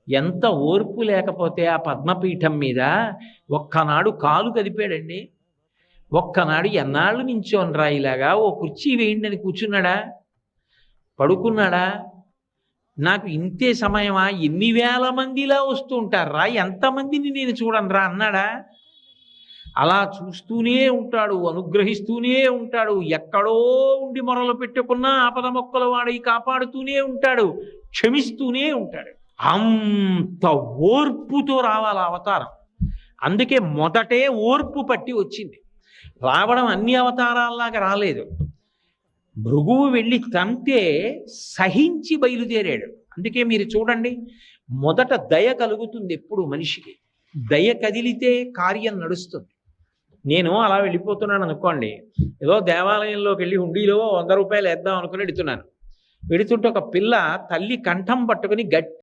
ఎంత ఓర్పు లేకపోతే ఆ పద్మపీఠం మీద ఒక్కనాడు కాలు కదిపాడండి. ఒక్కనాడు ఎన్నాళ్ళు నించోనరా ఇలాగా, ఓ కుర్చీ వేయండి అని కూర్చున్నాడా, పడుకున్నాడా? నాకు ఇంతే సమయమా, ఎన్ని వేల మందిలా వస్తూ ఉంటారా, ఎంతమందిని నేను చూడనురా అన్నాడా? అలా చూస్తూనే ఉంటాడు, అనుగ్రహిస్తూనే ఉంటాడు. ఎక్కడో ఉండి మొరలు పెట్టుకున్నా ఆపద మొక్కల వాడి కాపాడుతూనే ఉంటాడు, క్షమిస్తూనే ఉంటాడు. అంత ఓర్పుతో రావాలి అవతారం. అందుకే మొదటే ఓర్పు పట్టి వచ్చింది. రావడం అన్ని అవతారాల్లాగా రాలేదు. భృగువు వెళ్ళి తంతే సహించి బయలుదేరాడు. అందుకే మీరు చూడండి, మొదట దయ కలుగుతుంది ఎప్పుడు మనిషికి. దయ కదిలితే కార్యం నడుస్తుంది. నేను అలా వెళ్ళిపోతున్నాను అనుకోండి, ఏదో దేవాలయంలోకి వెళ్ళి హుండీలో 100 రూపాయలు వేద్దాం అనుకుని వెడుతున్నాను. వెడుతుంటే ఒక పిల్ల తల్లి కంఠం పట్టుకుని గట్టి